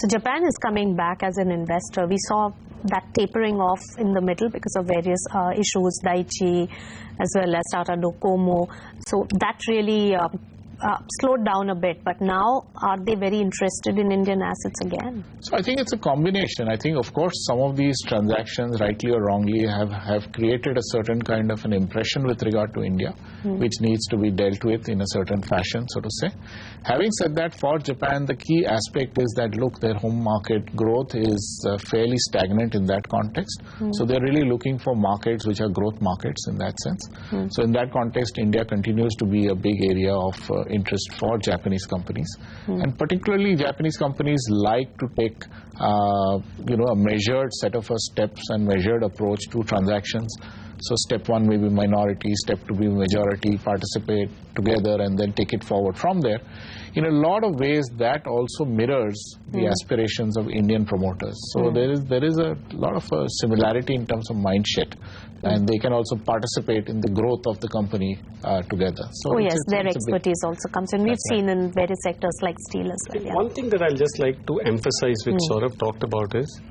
So Japan is coming back as an investor. We saw that tapering off in the middle because of various issues, Daiichi as well as Tata Docomo. So that really slowed down a bit, but now are they very interested in Indian assets again? So I think it's a combination. I think, of course, some of these transactions, rightly or wrongly, have created a certain kind of an impression with regard to India, which needs to be dealt with in a certain fashion, so to say. Having said that, for Japan, the key aspect is that, look, their home market growth is fairly stagnant in that context. So they're really looking for markets which are growth markets in that sense. So in that context, India continues to be a big area of interest for Japanese companies, and particularly Japanese companies like to take a measured set of steps and measured approach to transactions. So step one may be minority, step two be majority, participate together and then take it forward from there. In a lot of ways that also mirrors the aspirations of Indian promoters. So there is a lot of similarity in terms of mindset, and they can also participate in the growth of the company together. So yes, their expertise also comes in. We've seen in various sectors like steel as well. One thing that I'll just like to emphasize, which Saurabh talked about, is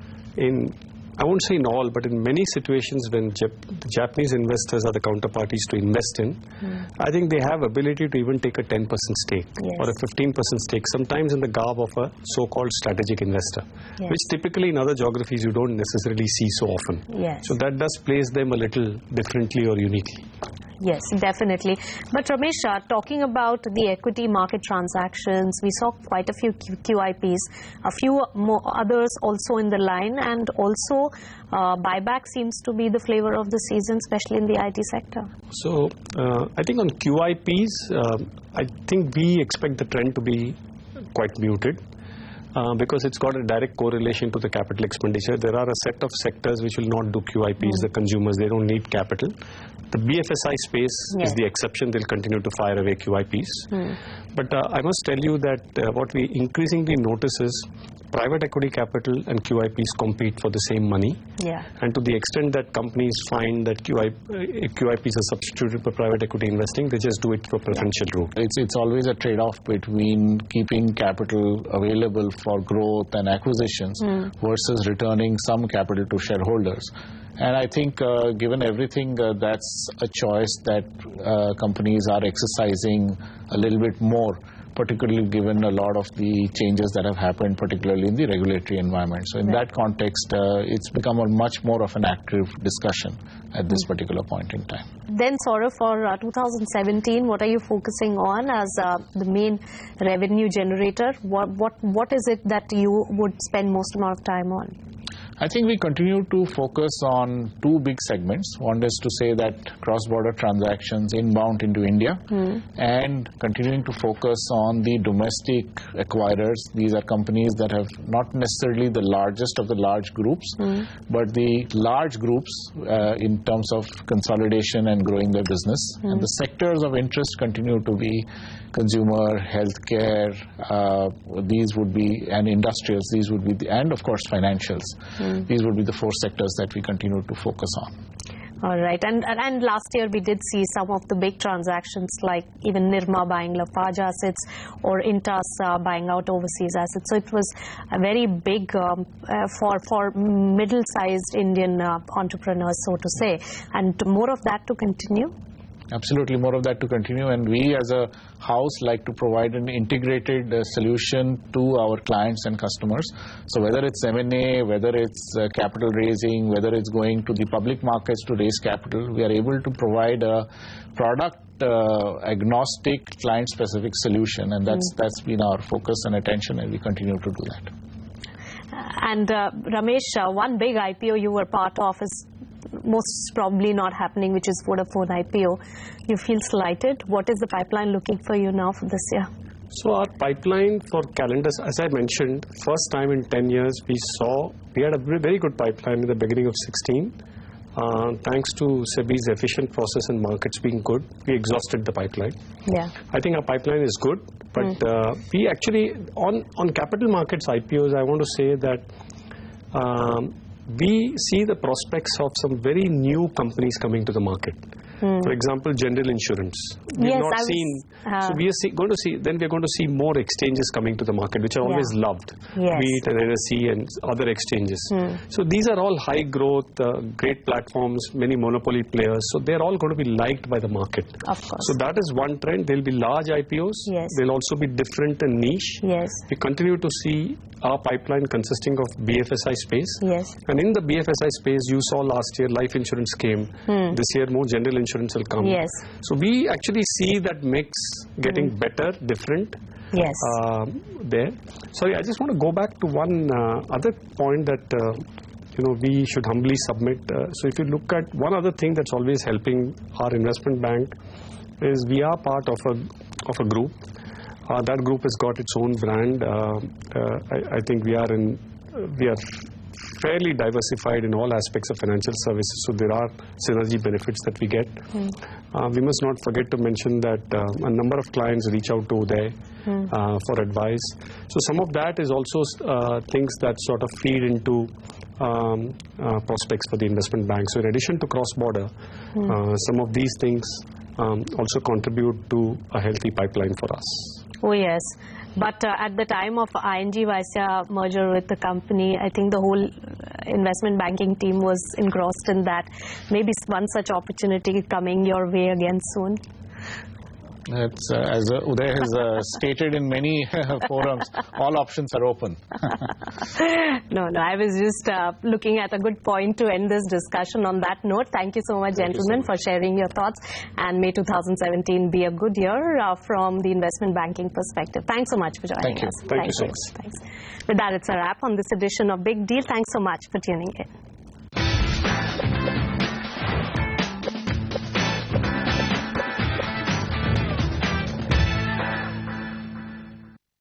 I won't say in all, but in many situations when the Japanese investors are the counterparties to invest in, I think they have ability to even take a 10% stake or a 15% stake, sometimes in the garb of a so-called strategic investor, which typically in other geographies you don't necessarily see so often. So that does place them a little differently or uniquely. Yes, definitely. But Ramesh, talking about the equity market transactions, we saw quite a few QIPs, a few more others also in the line, and also buyback seems to be the flavor of the season, especially in the IT sector. So I think on QIPs, I think we expect the trend to be quite muted. Because it's got a direct correlation to the capital expenditure. There are a set of sectors which will not do QIPs, the consumers, they don't need capital. The BFSI space is the exception, they'll continue to fire away QIPs. But I must tell you that what we increasingly notice is private equity capital and QIPs compete for the same money. And to the extent that companies find that QIPs are substituted for private equity investing, they just do it for preferential route. It's always a trade-off between keeping capital available for growth and acquisitions versus returning some capital to shareholders. And I think given everything, that's a choice that companies are exercising a little bit more, particularly given a lot of the changes that have happened, particularly in the regulatory environment. So in that context, it's become a much more of an active discussion at this particular point in time. Then, Saurabh, for 2017, what are you focusing on as the main revenue generator? What is it that you would spend most amount of time on? I think we continue to focus on two big segments. One is to say that cross-border transactions inbound into India, and continuing to focus on the domestic acquirers. These are companies that have not necessarily the largest of the large groups, but the large groups in terms of consolidation and growing their business. And the sectors of interest continue to be consumer, healthcare, these would be, and industrials, these would be, and of course financials. These would be the four sectors that we continue to focus on. All right, and last year we did see some of the big transactions like even Nirma buying Lafarge assets or Intas buying out overseas assets. So it was a very big for middle-sized Indian entrepreneurs, so to say, and more of that to continue. Absolutely, more of that to continue, and we as a house like to provide an integrated solution to our clients and customers. So whether it's M&A, whether it's capital raising, whether it's going to the public markets to raise capital, we are able to provide a product agnostic, client specific solution, and that's been our focus and attention, and we continue to do that. And Ramesh, one big IPO you were part of is most probably not happening, which is Vodafone IPO. You feel slighted. What is the pipeline looking for you now for this year? So our pipeline for calendars, as I mentioned, first time in 10 years we had a very good pipeline in the beginning of 16. Thanks to SEBI's efficient process and markets being good, we exhausted the pipeline. I think our pipeline is good, but we actually, on capital markets IPOs, I want to say that we see the prospects of some very new companies coming to the market. For example, general insurance. We Yes, have not seen. So we are going to see. Then we are going to see more exchanges coming to the market, which I always loved. Yes. Be it an NSE and other exchanges. So these are all high growth, great platforms, many monopoly players. So they're all going to be liked by the market. Of course. So that is one trend. There'll be large IPOs. Yes. They'll also be different and niche. Yes. We continue to see our pipeline consisting of BFSI space. Yes. And in the BFSI space, you saw last year life insurance came. This year more general insurance will come. Yes. So we actually see that mix getting better, different. Yes. There. Sorry, I just want to go back to one other point that we should humbly submit. So if you look at one other thing that's always helping our investment bank is we are part of a group. That group has got its own brand. I think we are fairly diversified in all aspects of financial services, so there are synergy benefits that we get. We must not forget to mention that a number of clients reach out to Uday for advice. So some of that is also things that sort of feed into prospects for the investment bank. So in addition to cross-border, some of these things also contribute to a healthy pipeline for us. Oh yes, but at the time of ING Vaisya merger with the company, I think the whole investment banking team was engrossed in that. Maybe one such opportunity coming your way again soon. It's, as Uday has stated in many forums, all options are open. No, I was just looking at a good point to end this discussion on that note. Thank you so much, gentlemen, for sharing your thoughts. And may 2017 be a good year from the investment banking perspective. Thanks so much for joining us. Thank you so much. Thanks. With that, it's a wrap on this edition of Big Deal. Thanks so much for tuning in.